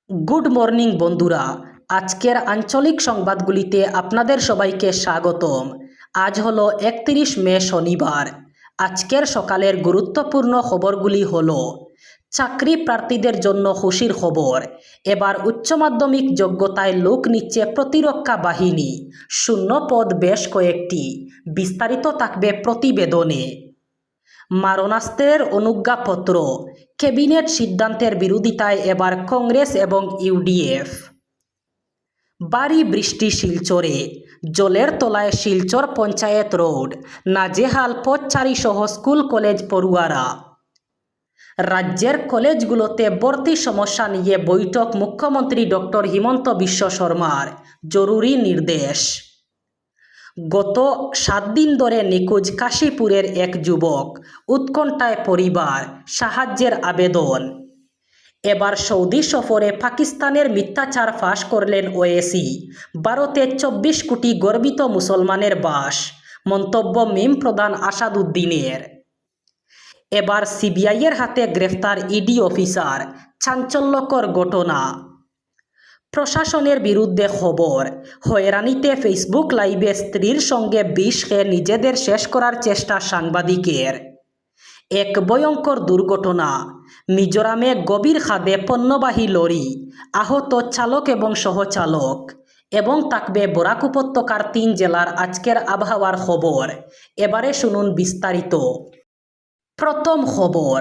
Good morning বন্ধুরা, আজকের আঞ্চলিক সংবাদগুলিতে আপনাদের সবাইকে স্বাগতম। আজ হলো 31 মে শনিবার। আজকের সকালের গুরুত্বপূর্ণ খবরগুলি হলো: চাকরি প্রার্থীদের জন্য খুশির খবর, এবার উচ্চ মাধ্যমিক যোগ্যতায় লোক নিচ্ছে প্রতিরক্ষা বাহিনী, শূন্য পদ বেশ কয়েকটি। বিস্তারিত থাকবে প্রতিবেদনে। মারণাস্ত্রের অনুজ্ঞাপত্র, ক্যাবিনেট সিদ্ধান্তের বিরোধিতায় এবার কংগ্রেস এবং ইউডিএফ। ভারী বৃষ্টি শিলচরে, জলের তলায় শিলচর পঞ্চায়েত রোড, নাজেহাল পথচারী সহ স্কুল কলেজ পড়ুয়ারা। রাজ্যের কলেজগুলোতে ভর্তি সমস্যা নিয়ে বৈঠক, মুখ্যমন্ত্রী ডক্টর হিমন্ত বিশ্ব শর্মার জরুরি নির্দেশ। গত 7 দিন ধরে নিখোঁজ কাশীপুরের এক যুবক, উৎকণ্ঠায় পরিবার, সাহায্যের আবেদন। এবার সৌদি সফরে পাকিস্তানের মিথ্যাচার ফাঁস করলেন ওয়েসি, ভারতে 24 কোটি গর্বিত মুসলমানের বাস, মন্তব্য মিম প্রধান আসাদুদ্দিনের। এবার সিবিআইয়ের হাতে গ্রেফতার ইডি অফিসার, চাঞ্চল্যকর ঘটনা। প্রশাসনের বিরুদ্ধে খবর, হয়রানিতে ফেসবুক লাইভে স্ত্রীর সঙ্গে বিষ খেয়ে নিজেদের শেষ করার চেষ্টা সাংবাদিকের। এক ভয়ঙ্কর দুর্ঘটনা, মিজোরামে গভীর খাদে পণ্যবাহী লরি, আহত চালক এবং সহচালক। এবং থাকবে বরাক উপত্যকার 3 জেলার আজকের আবহাওয়ার খবর। এবারে শুনুন বিস্তারিত। প্রথম খবর,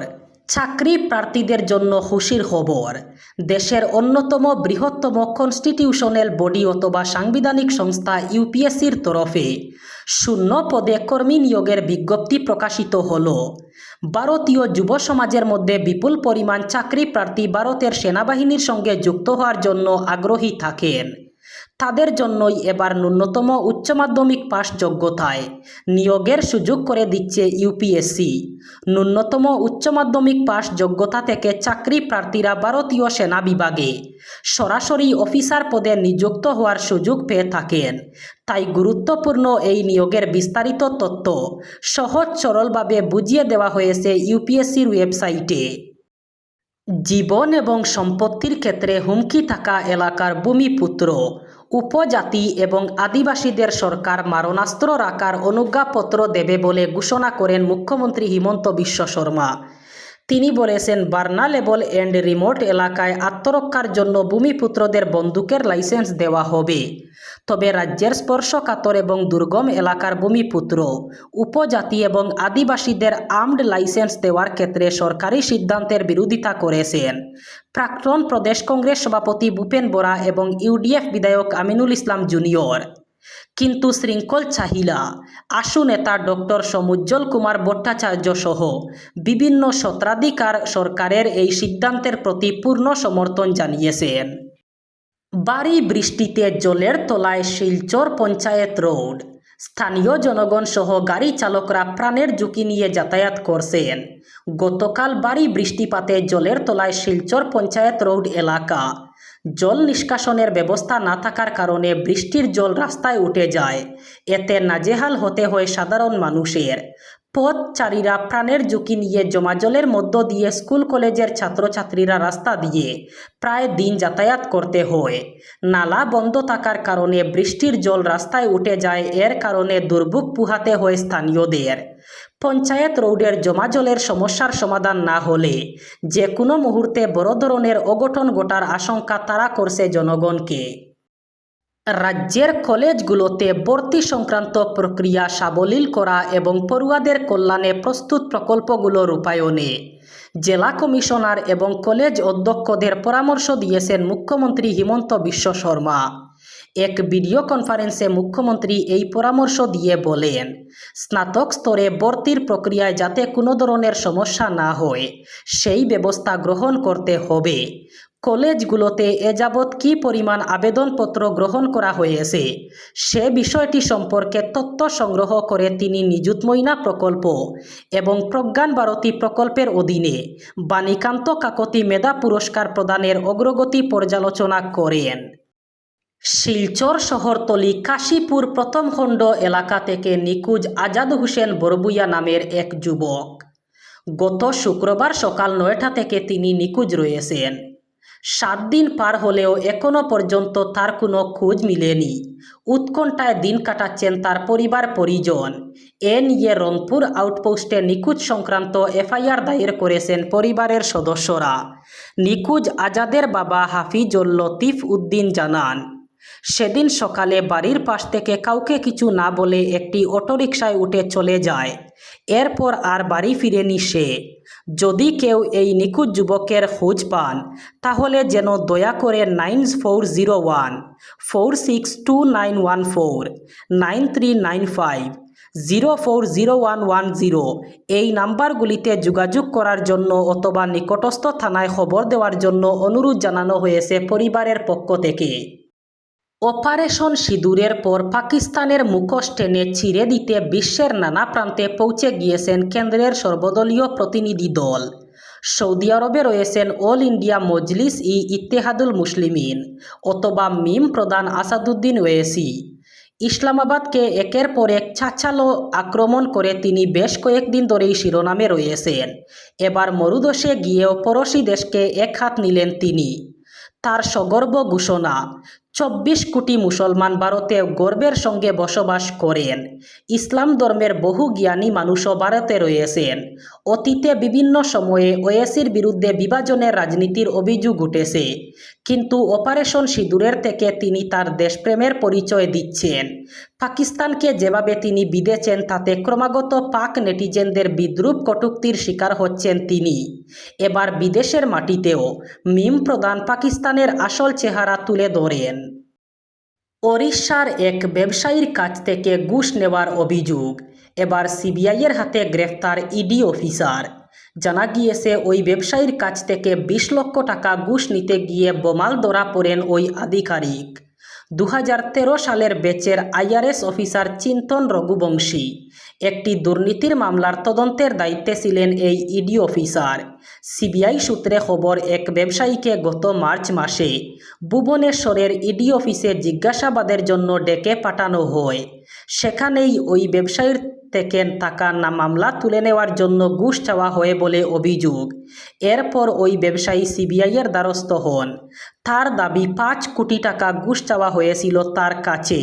চাকরি প্রার্থীদের জন্য খুশির খবর। দেশের অন্যতম বৃহত্তম কনস্টিটিউশনাল বডি অথবা সাংবিধানিক সংস্থা ইউপিএসসির তরফে শূন্য পদে কর্মী নিয়োগের বিজ্ঞপ্তি প্রকাশিত হল। ভারতীয় যুব সমাজের মধ্যে বিপুল পরিমাণ চাকরি প্রার্থী ভারতের সেনাবাহিনীর সঙ্গে যুক্ত হওয়ার জন্য আগ্রহী থাকেন। তাদের জন্যই এবার ন্যূনতম উচ্চ মাধ্যমিক পাস যোগ্যতায় নিয়োগের সুযোগ করে দিচ্ছে ইউপিএসসি। ন্যূনতম উচ্চ মাধ্যমিক পাস যোগ্যতা থেকে চাকরি প্রার্থীরা ভারতীয় সেনা বিভাগে সরাসরি অফিসার পদে নিযুক্ত হওয়ার সুযোগ পেয়ে থাকেন। তাই গুরুত্বপূর্ণ এই নিয়োগের বিস্তারিত তথ্য সহজ সরলভাবে বুঝিয়ে দেওয়া হয়েছে ইউপিএসসির ওয়েবসাইটে। জীবন এবং সম্পত্তির ক্ষেত্রে হুমকি থাকা এলাকার ভূমিপুত্র, উপজাতি এবং আদিবাসীদের সরকার মারণাস্ত্র রাখার অনুজ্ঞাপত্র দেবে বলে ঘোষণা করেন মুখ্যমন্ত্রী হিমন্ত বিশ্ব শর্মা। তিনি বলেছেন, ভার্নালেবল অ্যান্ড রিমোট এলাকায় আত্মরক্ষার জন্য ভূমিপুত্রদের বন্দুকের লাইসেন্স দেওয়া হবে। তবে রাজ্যের স্পর্শকাতর এবং দুর্গম এলাকার ভূমিপুত্র, উপজাতি এবং আদিবাসীদের আর্মড লাইসেন্স দেওয়ার ক্ষেত্রে সরকারি সিদ্ধান্তের বিরোধিতা করেছেন প্রাক্তন প্রদেশ কংগ্রেস সভাপতি ভূপেন বরা এবং ইউডিএফ বিধায়ক আমিনুল ইসলাম জুনিয়র। কিন্তু শৃঙ্খল চাহিলা আশু নেতা ডক্টর সমুজ্জ্বল কুমার ভট্টাচার্য সহ বিভিন্ন স্বত্বাধিকার সরকারের এই সিদ্ধান্তের প্রতি পূর্ণ সমর্থন জানিয়েছেন। ভারী বৃষ্টিতে জলের তলায় শিলচর পঞ্চায়েত রোড, স্থানীয় জনগণ সহ গাড়ি চালকরা প্রাণের ঝুঁকি নিয়ে যাতায়াত করছেন। গতকাল ভারী বৃষ্টিপাতে জলের তলায় শিলচর পঞ্চায়েত রোড এলাকা। জল নিষ্কাশনের ব্যবস্থা না থাকার কারণে বৃষ্টির জল রাস্তায় উঠে যায়। এতে নাজেহাল হতে হয় সাধারণ মানুষের। পথচারীরা প্রাণের ঝুঁকি নিয়ে জমা জলের মধ্য দিয়ে স্কুল কলেজের ছাত্রছাত্রীরা রাস্তা দিয়ে প্রায় দিন যাতায়াত করতে হয়। নালা বন্ধ থাকার কারণে বৃষ্টির জল রাস্তায় উঠে যায়, এর কারণে দুর্ভোগ পোহাতে হয় স্থানীয়দের। পঞ্চায়েত রোডের জমা জলের সমস্যার সমাধান না হলে যে কোনো মুহূর্তে বড় ধরনের অঘটন ঘটার আশঙ্কা তারা করছে জনগণকে। রাজ্যের কলেজগুলোতে ভর্তি সংক্রান্ত প্রক্রিয়া সাবলীল করা এবং পড়ুয়াদের কল্যাণে প্রস্তুত প্রকল্পগুলো রূপায়ণে জেলা কমিশনার এবং কলেজ অধ্যক্ষদের পরামর্শ দিয়েছেন মুখ্যমন্ত্রী হিমন্ত বিশ্ব শর্মা। এক ভিডিও কনফারেন্সে মুখ্যমন্ত্রী এই পরামর্শ দিয়ে বলেন, স্নাতক স্তরে ভর্তির প্রক্রিয়ায় যাতে কোনো ধরনের সমস্যা না হয় সেই ব্যবস্থা গ্রহণ করতে হবে। কলেজগুলোতে এ যাবৎ কী পরিমাণ আবেদনপত্র গ্রহণ করা হয়েছে সে বিষয়টি সম্পর্কে তথ্য সংগ্রহ করে তিনি নিযুত ময়না প্রকল্প এবং প্রজ্ঞান ভারতী প্রকল্পের অধীনে বাণীকান্ত কাকতি মেধা পুরস্কার প্রদানের অগ্রগতি পর্যালোচনা করেন। শিলচর শহরতলি কাশীপুর প্রথম খণ্ড এলাকা থেকে নিখোঁজ আজাদ হোসেন বরবুইয়া নামের এক যুবক। গত শুক্রবার সকাল 9টা থেকে তিনি নিখোঁজ রয়েছেন। 7 দিন পার হলেও এখনও পর্যন্ত তার কোনো খোঁজ মিলেনি। উৎকণ্ঠায় দিন কাটাচ্ছেন তার পরিবার পরিজন। এ নিয়ে রংপুর আউটপোস্টে নিখোঁজ সংক্রান্ত এফআইআর দায়ের করেছেন পরিবারের সদস্যরা। নিখোঁজ আজাদের বাবা হাফিজুল লতিফ উদ্দিন জানান, সেদিন সকালে বাড়ির পাশ থেকে কাউকে কিছু না বলে একটি অটোরিকশায় উঠে চলে যায়। এরপর আর বাড়ি ফিরেনি সে। যদি কেউ এই নিখোঁজ যুবকের খোঁজ পান তাহলে যেন দয়া করে 9401462914 9395 040110 এই নাম্বারগুলিতে যোগাযোগ করার জন্য অথবা নিকটস্থ থানায় খবর দেওয়ার জন্য অনুরোধ জানানো হয়েছে পরিবারের পক্ষ থেকে। অপারেশন সিঁদুরের পর পাকিস্তানের মুখোশ টেনে ছিঁড়ে দিতে বিশ্বের নানা প্রান্তে পৌঁছে গিয়েছেন কেন্দ্রের সর্বদলীয় প্রতিনিধি দল। সৌদি আরবে রয়েছেন অল ইন্ডিয়া মজলিস-ই-ইত্তেহাদুল মুসলিমিন অথবা মিম প্রধান আসাদুদ্দিন ওয়েসি। ইসলামাবাদকে একের পর এক ছাঁচালো আক্রমণ করে তিনি বেশ কয়েকদিন ধরেই শিরোনামে রয়েছেন। এবার মরুদশে গিয়েও পড়শি দেশকে এক হাত নিলেন তিনি। তার সগর্ব ঘোষণা, 24 কোটি মুসলমান ভারতে গর্বের সঙ্গে বসবাস করেন। ইসলাম ধর্মের বহু জ্ঞানী মানুষও ভারতে রয়েছেন। অতীতে বিভিন্ন সময়ে ওয়েসির বিরুদ্ধে বিভাজনের রাজনীতির অভিযোগ উঠেছে, কিন্তু অপারেশন সিঁদুরের থেকে তিনি তার দেশপ্রেমের পরিচয় দিচ্ছেন। পাকিস্তানকে যেভাবে তিনি বিঁধেছেন তাতে ক্রমাগত পাক নেটিজেনদের বিদ্রূপ কটূক্তির শিকার হচ্ছেন তিনি। এবার বিদেশের মাটিতেও মিম প্রধান পাকিস্তানের আসল চেহারা তুলে ধরেন। ওড়িশার এক ব্যবসায়ীর কাছ থেকে ঘুষ নেওয়ার অভিযোগ, এবার সিবিআইয়ের হাতে গ্রেফতার ইডি অফিসার। জানা গিয়েছে ওই ব্যবসায়ীর কাছ থেকে 20 লক্ষ টাকা ঘুষ নিতে গিয়ে বোমাল ধরা পড়েন ওই আধিকারিক। 2013 সালের ব্যাচের আইআরএস অফিসার চিন্তন রঘুবংশী। একটি দুর্নীতির মামলার তদন্তের দায়িত্বে ছিলেন এই ইডি অফিসার। সিবিআই সূত্রে খবর, এক ব্যবসায়ীকে গত মার্চ মাসে ভুবনেশ্বরের ইডি অফিসে জিজ্ঞাসাবাদের জন্য ডেকে পাঠানো হয়। সেখানেই ওই ব্যবসায়ীর থেকে টাকা মামলা তুলে নেওয়ার জন্য ঘুষ চাওয়া হয় বলে অভিযোগ। এরপর ওই ব্যবসায়ী সিবিআইয়ের দ্বারস্থ হন। তার দাবি 5 কোটি টাকা ঘুষ চাওয়া হয়েছিল তার কাছে,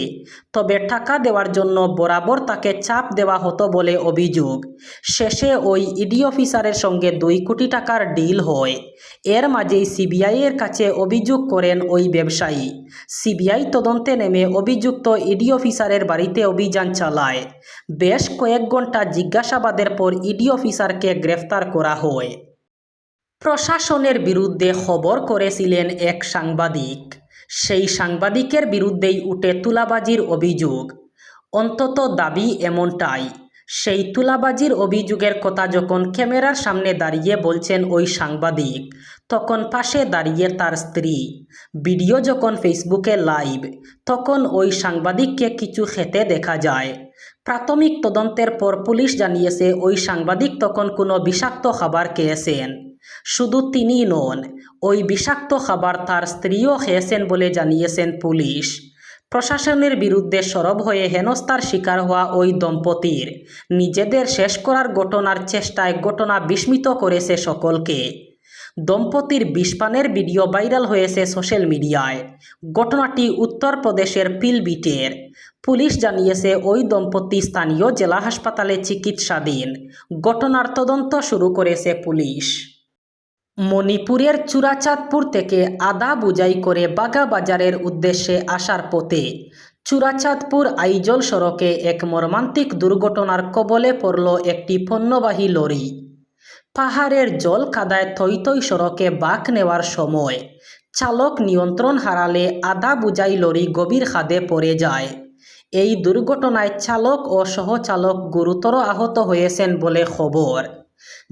তবে টাকা দেওয়ার জন্য বরাবর তাকে চাপ দেওয়া হতো বলে অভিযোগ। শেষে ওই ইডি অফিসারের সঙ্গে 2 কোটি টাকার ডিল হয়। এর মাঝেই সিবিআইয়ের কাছে অভিযোগ করেন ওই ব্যবসায়ী। সিবিআই তদন্তে নেমে অভিযুক্ত ইডি অফিসারের বাড়িতে অভিযান চালায়। বেশ কয়েক ঘন্টা জিজ্ঞাসাবাদের পর ইডি অফিসারকে গ্রেফতার করা হয়। প্রশাসনের বিরুদ্ধে খবর করেছিলেন এক সাংবাদিক। সেই সাংবাদিকের বিরুদ্ধেই উঠে তুলাবাজির অভিযোগ। অন্তত দাবি এমনটাই। সেই তুলাবাজির অভিযোগের কথা যখন ক্যামেরার সামনে দাঁড়িয়ে বলছেন ওই সাংবাদিক, তখন পাশে দাঁড়িয়ে তার স্ত্রী। ভিডিও যখন ফেসবুকে লাইভ, তখন ওই সাংবাদিককে কিছু খেতে দেখা যায়। প্রাথমিক তদন্তের পর পুলিশ জানিয়েছে ওই সাংবাদিক তখন কোনো বিষাক্ত খাবার খেয়েছেন। শুধু তিনি নন, ওই বিষাক্ত খাবার তার স্ত্রীও খেয়েছেন বলে জানিয়েছেন পুলিশ। প্রশাসনের বিরুদ্ধে সরব হয়ে হেনস্থার শিকার হওয়া ওই দম্পতির নিজেদের শেষ করার ঘটনার চেষ্টায় ঘটনা বিস্মিত করেছে সকলকে। দম্পতির বিষপানের ভিডিও ভাইরাল হয়েছে সোশ্যাল মিডিয়ায়। ঘটনাটি উত্তরপ্রদেশের পিলবিটের। পুলিশ জানিয়েছে ওই দম্পতি স্থানীয় জেলা হাসপাতালে চিকিৎসাধীন। ঘটনার তদন্ত শুরু করেছে পুলিশ। মণিপুরের চুরাচাঁদপুর থেকে আদা বোঝাই করে বাগাবাজারের উদ্দেশ্যে আসার পথে চুরাচাঁদপুর আইজল সড়কে এক মর্মান্তিক দুর্ঘটনার কবলে পড়ল একটি পণ্যবাহী লরি। পাহাড়ের জল কাদায় থই থই সড়কে বাঁক নেওয়ার সময় চালক নিয়ন্ত্রণ হারালে আদা বোঝাই লরি গভীর খাদে পড়ে যায়। এই দুর্ঘটনায় চালক ও সহচালক গুরুতর আহত হয়েছেন বলে খবর।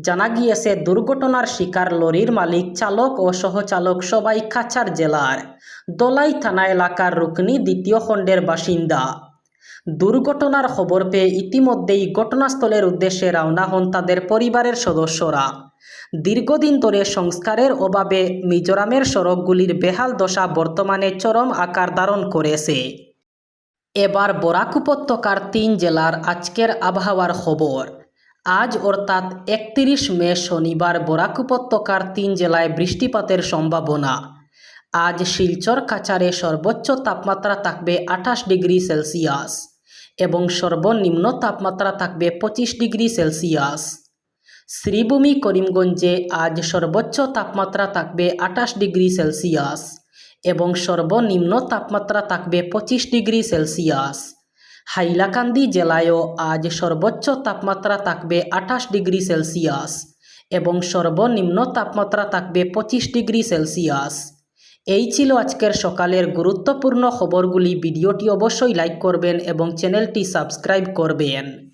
জানা গিয়েছে দুর্ঘটনার শিকার লরির মালিক, চালক ও সহচালক সবাই কাছাড় জেলার দলাই থানা এলাকার রুকনি 2 খণ্ডের বাসিন্দা। দুর্ঘটনার খবর পেয়ে ইতিমধ্যেই ঘটনাস্থলের উদ্দেশ্যে রওনা হন তাদের পরিবারের সদস্যরা। দীর্ঘদিন ধরে সংস্কারের অভাবে মিজোরামের সড়কগুলির বেহাল দশা বর্তমানে চরম আকার ধারণ করেছে। এবার বরাক উপত্যকার 3 জেলার আজকের আবহাওয়ার খবর। আজ অর্থাৎ 31 মে শনিবার বরাক উপত্যকার 3 জেলায় বৃষ্টিপাতের সম্ভাবনা। আজ শিলচর কাছাড়ে সর্বোচ্চ তাপমাত্রা থাকবে 28 ডিগ্রি সেলসিয়াস এবং সর্বনিম্ন তাপমাত্রা থাকবে 25 ডিগ্রি সেলসিয়াস। শ্রীভূমি করিমগঞ্জে আজ সর্বোচ্চ তাপমাত্রা থাকবে 28 ডিগ্রি সেলসিয়াস এবং সর্বনিম্ন তাপমাত্রা থাকবে 25 ডিগ্রি সেলসিয়াস। হাইলাকান্দি জেলায়ও আজ সর্বোচ্চ তাপমাত্রা থাকবে 28 ডিগ্রি সেলসিয়াস এবং সর্বনিম্ন তাপমাত্রা থাকবে 25 ডিগ্রি সেলসিয়াস। এই ছিল আজকের সকালের গুরুত্বপূর্ণ খবরগুলি। ভিডিওটি অবশ্যই লাইক করবেন এবং চ্যানেলটি সাবস্ক্রাইব করবেন।